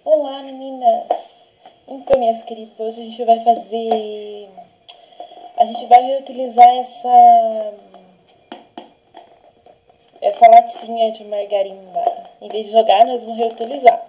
Olá, meninas! Então, minhas queridas, hoje a gente vai fazer... A gente vai reutilizar essa latinha de margarina. Em vez de jogar, nós vamos reutilizar.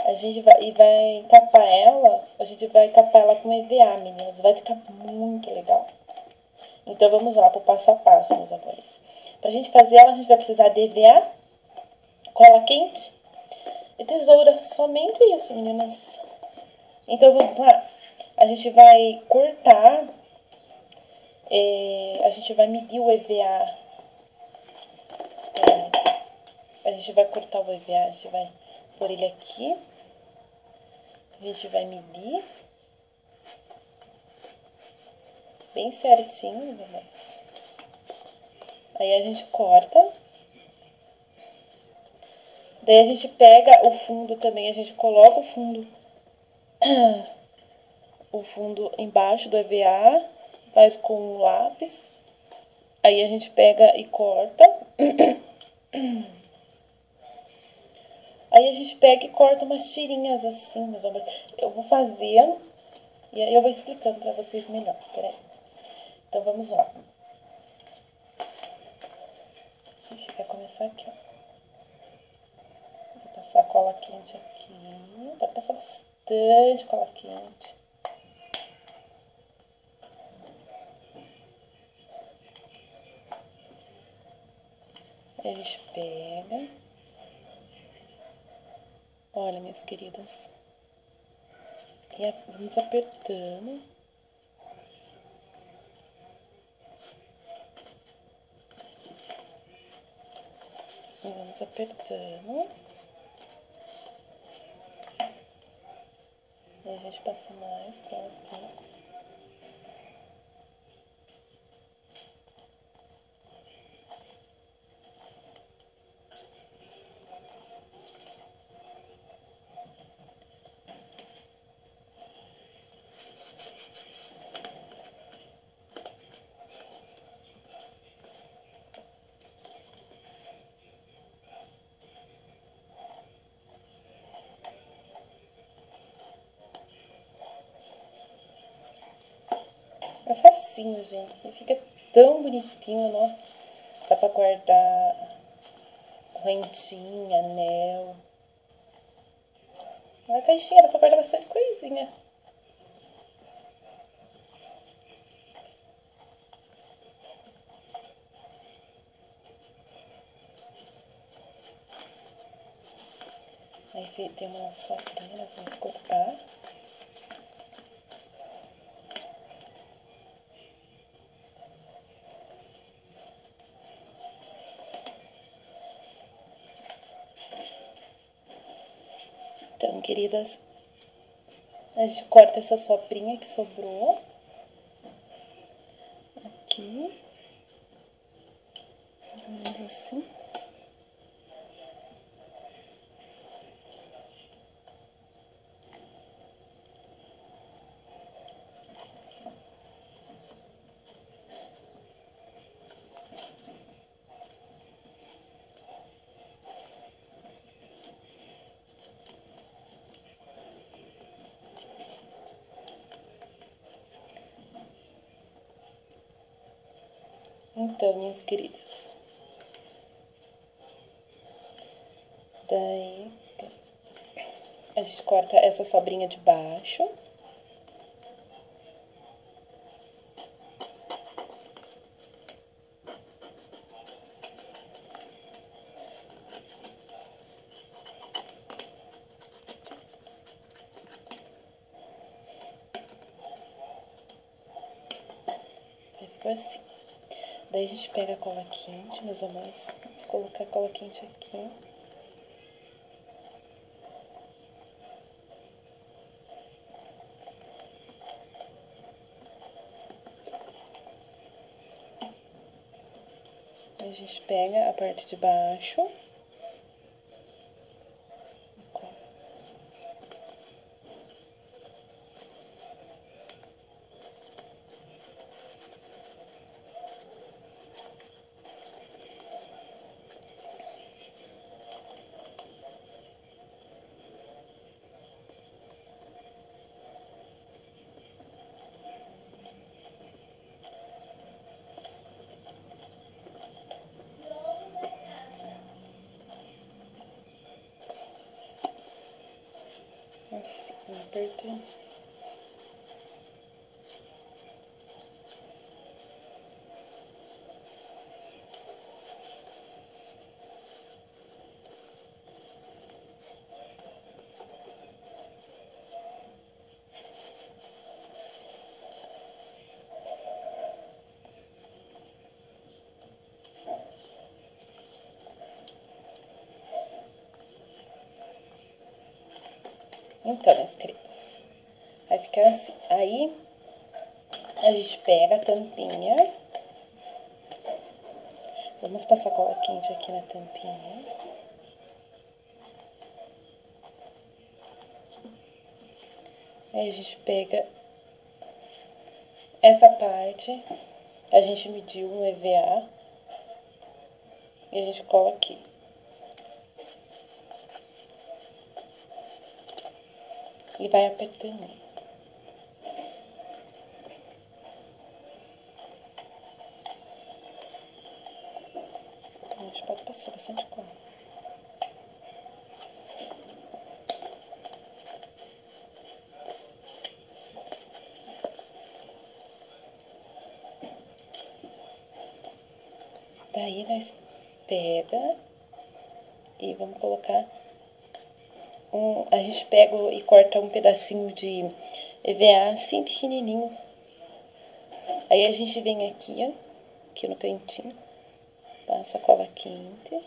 A gente vai encapar ela, a gente vai encapar ela com EVA, meninas. Vai ficar muito legal. Então, vamos lá pro passo a passo, meus amores. Pra gente fazer ela, a gente vai precisar de EVA, cola quente e tesoura. Somente isso, meninas. Então, vamos lá. A gente vai cortar, a gente vai medir o EVA. A gente vai cortar o EVA, a gente vai pôr ele aqui. A gente vai medir bem certinho, meninas. Aí a gente corta. Daí a gente pega o fundo também, a gente coloca o fundo embaixo do EVA, faz com o lápis. Aí a gente pega e corta. Aí a gente pega e corta umas tirinhas assim, meus amores. Eu vou fazer e aí eu vou explicando pra vocês melhor, peraí. Então vamos lá. A gente vai começar aqui, ó. Vou passar cola quente aqui. Pode passar bastante cola quente. Aí a gente pega. Olha, minhas queridas. E vamos apertando. E vamos apertando. E a gente passa mais cola aqui. É facinho, gente. E fica tão bonitinho, nossa. Dá pra guardar correntinha, anel. Na caixinha dá pra guardar bastante coisinha. Aí tem uma soprinha, nós vamos cortar. Então, queridas, a gente corta essa soprinha que sobrou. Aqui. Mais ou menos assim. Então, minhas queridas. Daí, a gente corta essa sobrinha de baixo. Aí ficou assim. Daí a gente pega a cola quente, meus amores. Vamos colocar a cola quente aqui. Daí a gente pega a parte de baixo. Assim, apertando. Então, minhas queridas, vai ficar assim. Aí, a gente pega a tampinha. Vamos passar cola quente aqui na tampinha. Aí, a gente pega essa parte, a gente mediu um EVA e a gente cola aqui. E vai apertando. A gente pode passar bastante cola. Daí, nós pega e vamos colocar a gente pega e corta um pedacinho de EVA assim pequenininho. Aí a gente vem aqui, ó, aqui no cantinho, passa a cola quente.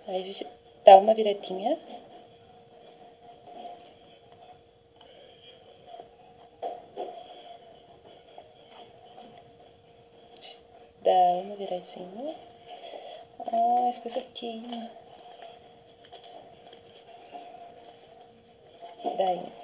Aí a gente dá uma viradinha. Dá uma viradinha. Ah, as coisas queimam. Daí.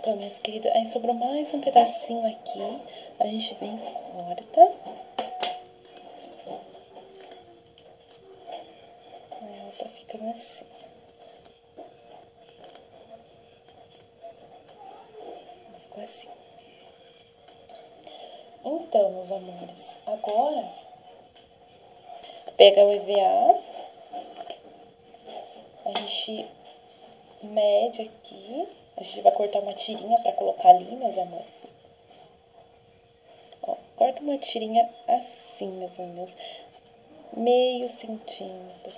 Então, minhas queridas, aí sobrou mais um pedacinho aqui. A gente vem e corta. Aí ela tá ficando assim. Ficou assim. Então, meus amores, agora pega o EVA, a gente mede aqui, a gente vai cortar uma tirinha pra colocar ali, meus amores. Ó, corta uma tirinha assim, meus amigos, meio centímetro.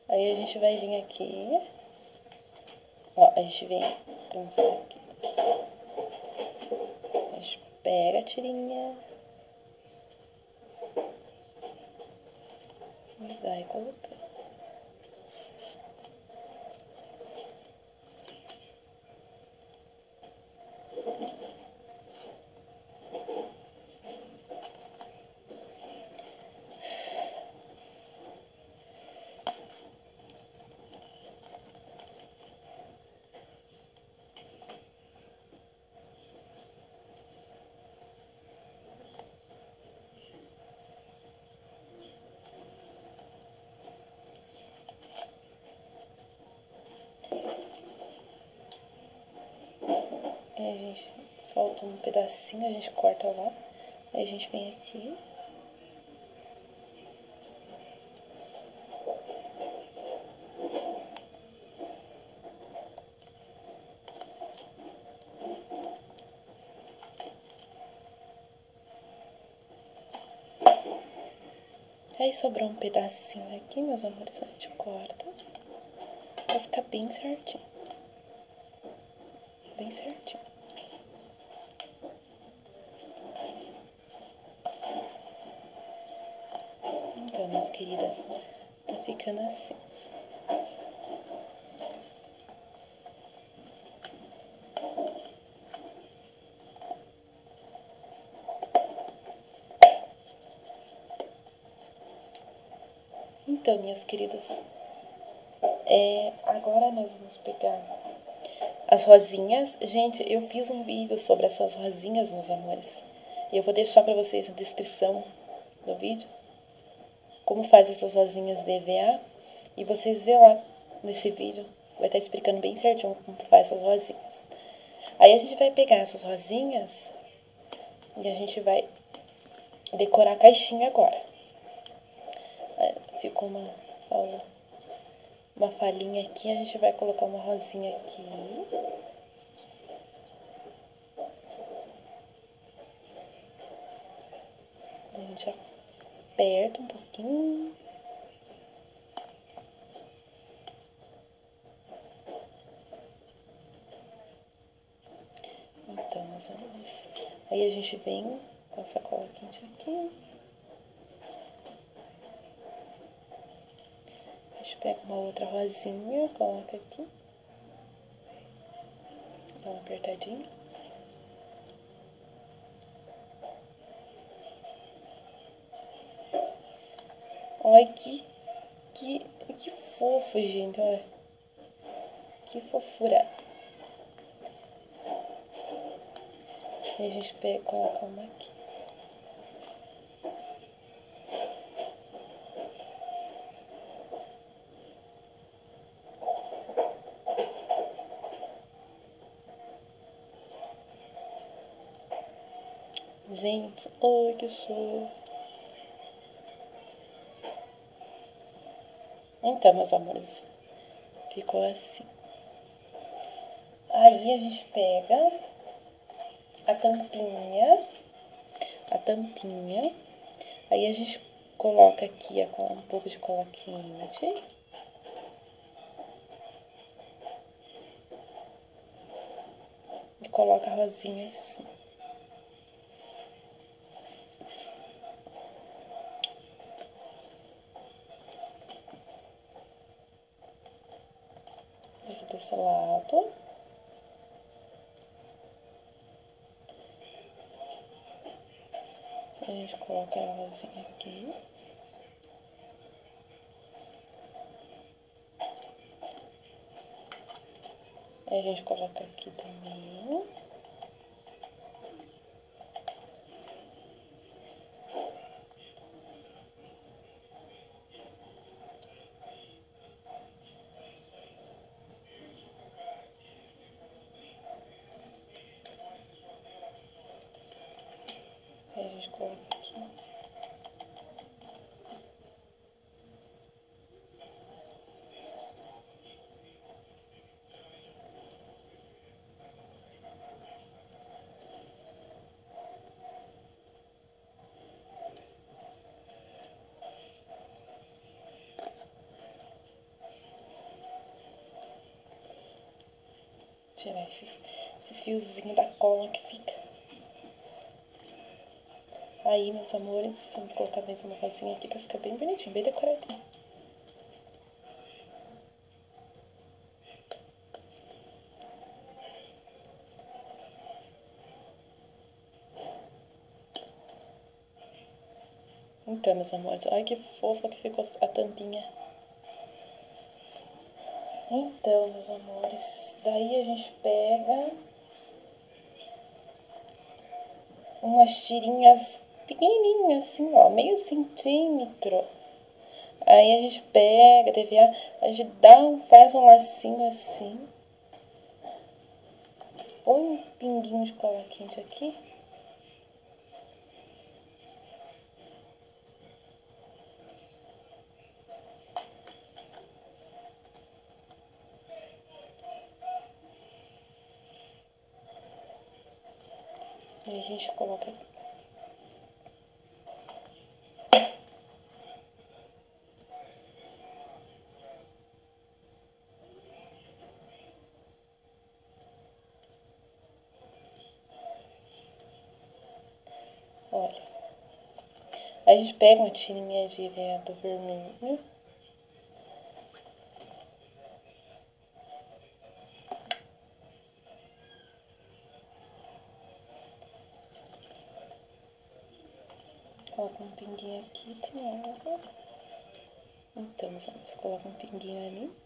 Aí a gente vai vir aqui, ó, a gente vem com isso aqui. A gente pega a tirinha e vai colocando. Aí a gente falta um pedacinho, a gente corta lá. Aí a gente vem aqui. Aí sobrou um pedacinho aqui, meus amores, a gente corta. Vai ficar bem certinho. Bem certinho. Então, minhas queridas, tá ficando assim. Então, minhas queridas, agora nós vamos pegar as rosinhas. Gente, eu fiz um vídeo sobre essas rosinhas, meus amores. E eu vou deixar pra vocês na descrição do vídeo como faz essas rosinhas de EVA. E vocês vê lá nesse vídeo, vai estar explicando bem certinho como faz essas rosinhas. Aí a gente vai pegar essas rosinhas e a gente vai decorar a caixinha agora. Ficou uma falhinha aqui, a gente vai colocar uma rosinha aqui. A gente aperta um pouquinho. Então, meus amores, aí a gente vem com essa cola quente aqui. A gente pega uma outra rosinha, coloca aqui. Dá uma apertadinha. Olha que fofo, gente, olha. Que fofura. E a gente pega e coloca uma aqui. Gente, ai que show. Então, meus amores, ficou assim. Aí a gente pega a tampinha, aí a gente coloca aqui um pouco de cola quente. E coloca a rosinha assim. Aqui desse lado. A gente coloca a rosinha aqui. Aí a gente coloca aqui também. Aí a gente coloca aqui. Tirar esses fiozinhos da cola que fica. Aí, meus amores, vamos colocar mais uma rosinha aqui pra ficar bem bonitinho, bem decoradinho. Então, meus amores, olha que fofa que ficou a tampinha. Então, meus amores, daí a gente pega umas tirinhas pequenininhas, assim, ó, meio centímetro. Aí a gente pega, a gente faz um lacinho assim. Põe um pinguinho de cola quente aqui. E a gente coloca aqui. Olha. Aí a gente pega uma tirinha de vento vermelho. Coloca um pinguinho aqui, tem água. Então, vamos colocar um pinguinho ali.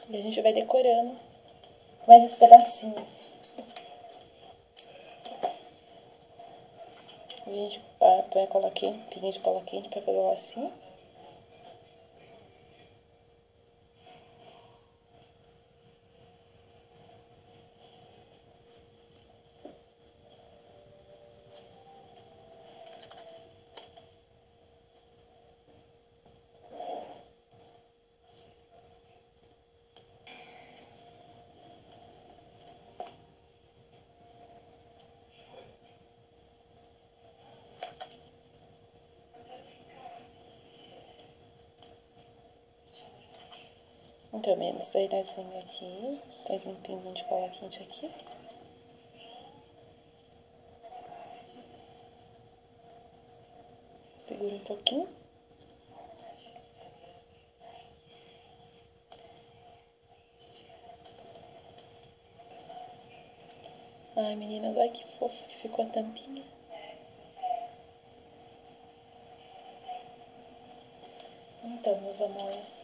E a gente vai decorando mais esse pedacinho. A gente põe cola quente, pinguinho de cola quente pra fazer o lacinho. Então, meninas, daí nós vem aqui, faz um pinguinho de cola quente aqui. Segura um pouquinho. Ai, meninas, olha que fofo que ficou a tampinha. Então, meus amores.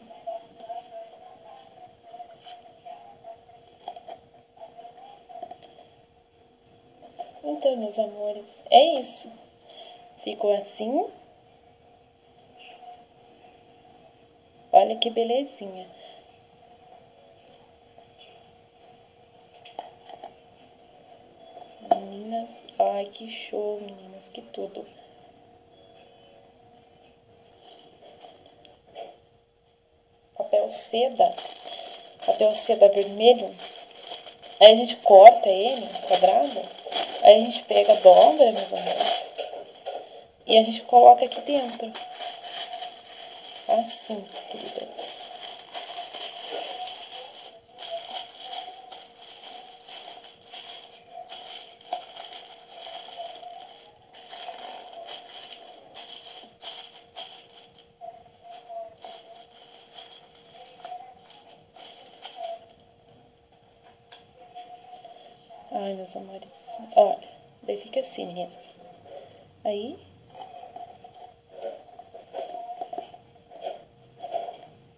Então, meus amores, é isso. Ficou assim. Olha que belezinha. Meninas, ai que show, meninas, que tudo. Papel seda vermelho. Aí a gente corta ele, quadrado. Aí a gente pega a dobra, meus amores. E a gente coloca aqui dentro. Assim, queridas. Ai, meus amores. Olha, daí fica assim, meninas. Aí.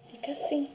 Fica assim.